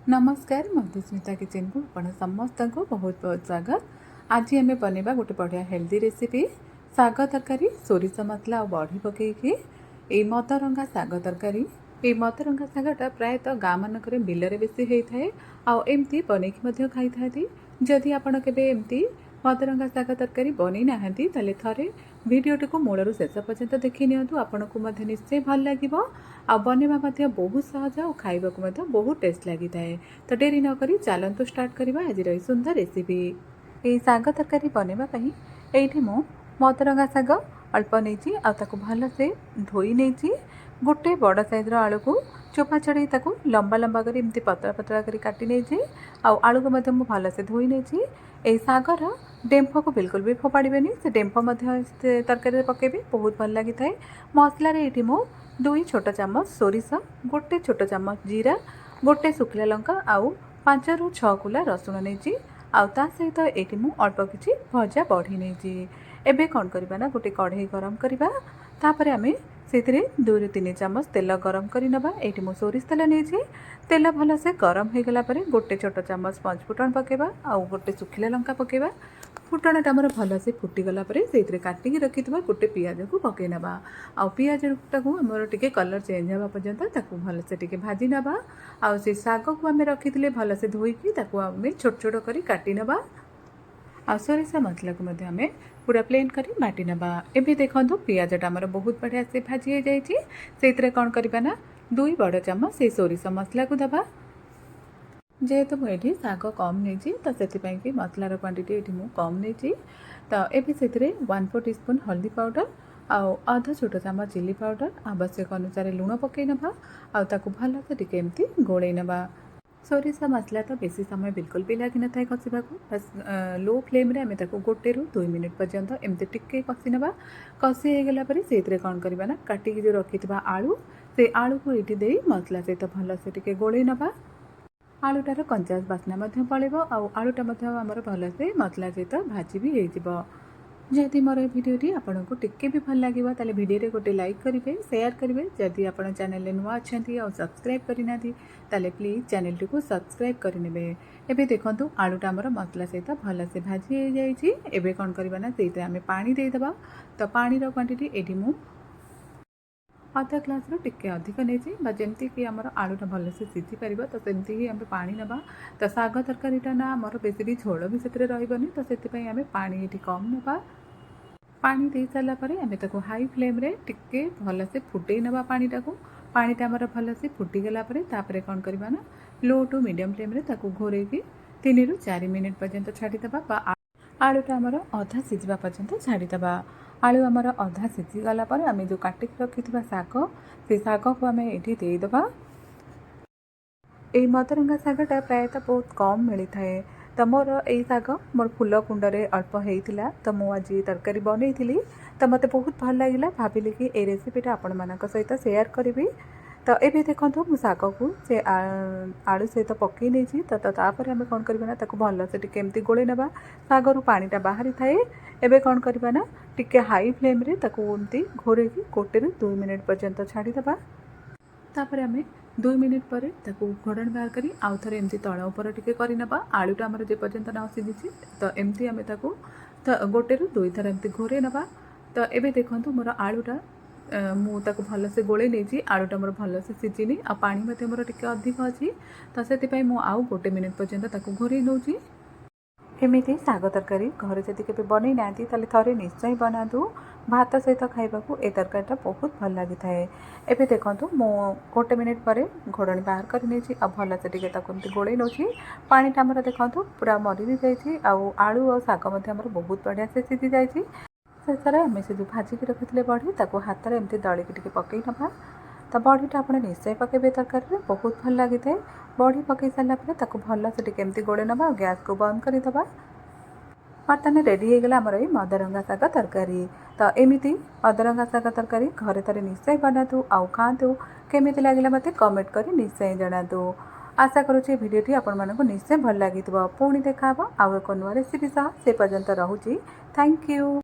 नमस्कार मधुस्मिता किचन को आपण समस्त को बहुत बहुत स्वागत। आज आम बनवा गोटे बढ़िया हेल्दी रेसिपी साग तरकारी सोरिष मसला और बड़ी पकईकि ये मदरंगा साग तरकारी। ये मदरंगा सागटा प्रायतः गाँ मानक बिलरे बेसी होता है आमती बनईकी खाई था। जदि आपण केबे एमती मदरंगा साग तरकारी बनी नाहंती ताले थरे वीडियोटी को मूलर शेष पर्यंत देखि नियंतु आपनको निश्चय भल लगे आ बनवा बहुत सहज और खाइबा बहुत टेस्ट लगी थाए। तो डेरी नक चलतु स्टार्ट करवा आज सुंदर रेसिपी। ये साग तरकारी बनवाई ये मु मदरंगा साग अल्प नहीं आपको भलसे धोई नहीं गोटे बड़ साइज्र आलू को चोपा छड़े लंबा लंबा कर एमती पतला पतला कर काटी नहीं आलू को भलसे धोई नहीं ये सागर डेम्फ को बिल्कुल भी फोपाड़े से डेम्फ तरकारी पकेबे बहुत भल लगी थाए। मसलार ये मु 2 छोट चामच सोरिष गोटे छोट चामच जीरा गोटे सुखिला लंका आउ 5 ରୁ 6 कुला रसुण नहीं आउ सहित ये मु अल्प किसी भजा बढ़ी नहीं। एबे कौन करबा ना गोटे कढ़ई गरम करवा तापर आम से 2 ରୁ 3 चामच तेल गरम कर नवा। ये मु सोरिष तेल नहीं तेल भलसे गरम हो गला गोटे छोट चामच पचफुटन पकेबा आउ गोटे सुखिला लंका पकेबा। फुटणटा मोर भलसे फुटीगला से काटिकी रखी गोटे पियाज को पकई नवा आ पियाजटा को आमर टिके कलर चेंज हवा पर्यंत ताकू भलसे टिके भाजी नवा आ से साग को आम रखी भलसे धोईकी आम छोट छोट करी काटी नवा आ सोरिष मसला को आम पूरा प्लेन करी बाटी नवा। एबे देखो पियाजटा आमर बहुत बढ़िया से भाजी हो जाइए कौन करबा ना 2 बड़ चामच से सोरिष मसला को दबा। जेहेतु मुझे साग कम नहीं तो से मसलार क्वांटिटी ये मुझे कम नहीं तो ये 1/4 टीस्पून हल्दी पाउडर आउ आधा छोट चामच चिली पाउडर आवश्यक अनुसार लुण पकई नवा आउ भलसे टिके एमती गोड़े नवा। सोरिष मसला तो बेसी समय बिल्कुल भी लगी न था कषा बस लो फ्लेम रे आम गोटे रू 2 मिनिट पर्यंत एमती टिके कषि नवा। कषि हो गला से कौन करबा ना काटिकी जो रखि आलू से आलू को ये मसला सहित भलसे टिके गोड़े नवा। आलूटार कंचा बास्ना पड़ेब आलूटा आमर भलसे मसला सहित भाजी भी हो। जदि मोर भिडियोटी आपको टिके भी भल लगे ताले भिडियो गोटे लाइक करेंगे शेयर करेंगे। जदि आप चैनल नुआ अच्छा और सब्सक्राइब करना ताले प्लीज चैनल टी को सब्सक्राइब करने। एबे देखो आलूटा आमर मसला सहित भलसे भाजी हो जाए। कौन करबा ना से आम पानी देदेबा तो पानी क्वांटिटी ये मु आधा ग्लास टिके अधिक नहीं जमती कि आमर आलूटा भलसे सीझी पार तो सेमती ही आम पानी नवा। तो साग तरकारीटा ना आमर बेसी भी झोल भी से रही तो से आम पानी ये कम नवा। पानी दे सारापर आम हाई फ्लेम रे टिके भलसे फुटे नवा पानीटा को पानीटा आमर भलसे फुटीगला कौन करबा ना लो टू मीडियम फ्लेम रे घोरेकी 3 ରୁ 4 मिनिट पर्यंत छाड़ीदबा आलूटा आमर अधा सीझा पर्यंत छाड़ीदबा। आलू आमर अधा सीझीगला आम जो काटिक रखि साग से साग को आम ये देदेबा। ये मदरंगा सागटा प्रायतः बहुत कम मिली थाए तो मोर यही साग मोर फुल कुंडरे अल्प होता तो मुझे तरकारी बनई तो मत बहुत भल लगे भाविली कि ये रेसिपीटा आपण मान सहित शेयर करी। तो ये देखो मु साग को से आलू सहित पकई नहीं तापर आम कौन करबा ना भल से टिके एमती गोले नवा। सागर पानीटा बाहरी थाए एबे कौन करबा ना टिके हाई फ्लेम रे एमती घोरेकी 1 ରୁ 2 मिनिट पर्यंत छाड़ीदबा। तापर आम 2 मिनिट पर घोड़ण बाहर करी आउ थे एमती तल उपर टिके करनवा। आलूटा आमर जे पर्यंत न सीझी तो एमती आम 1 ରୁ 2 थर एमती घोरे नवा। तो ये देखो मोर आलूटा मुझे भलसे गोले नहीं आलूटा मोर भलसे सीझिनी आ पानी मोर टिके अधिक अच्छी तो से आउ 1 मिनिट पर्यंत घोरे नौची। एमती साग तरकारी घर जदि के बनई ना थे निश्चय बनातु भात सहित खाइबाकू ए तरकारीटा बहुत भल लगी थाए। एबे देखो मु 1 मिनिट पर घोड़णी बाहर कर नहीं भलसे टिके एमती गोड़े नौची। पानीटा आमर देखो पूरा मरी भी जाइए आलू और साग बहुत बढ़िया से सीझी जाइए। शेषे आम से जो भाजिकी रखी बड़ी हाथ में एमती दलिकी टिके पकई नवा। तो बड़ीटा आप निश्चय पकेबे तरकारी बहुत भल लगी थाए। बड़ी पकई सारापर भलसे टिके एमती गोड़े नवा और गैस को बंद करदेबा। बर्तमान रेडी हो गला आमर मदरंगा साग तरकारी। तो एमती मदरंगा साग तरकारी घरे थे निश्चय बनातु आउ खातु केमिति लगे मत कमेंट कर निश्चय जनातु। आशा करुँचे भिडियोटी आपण मानक निश्चय भल लगी। पुणी देखा आउ एक नुआ रेसिपी से पर्यंत रोचे। Thank you.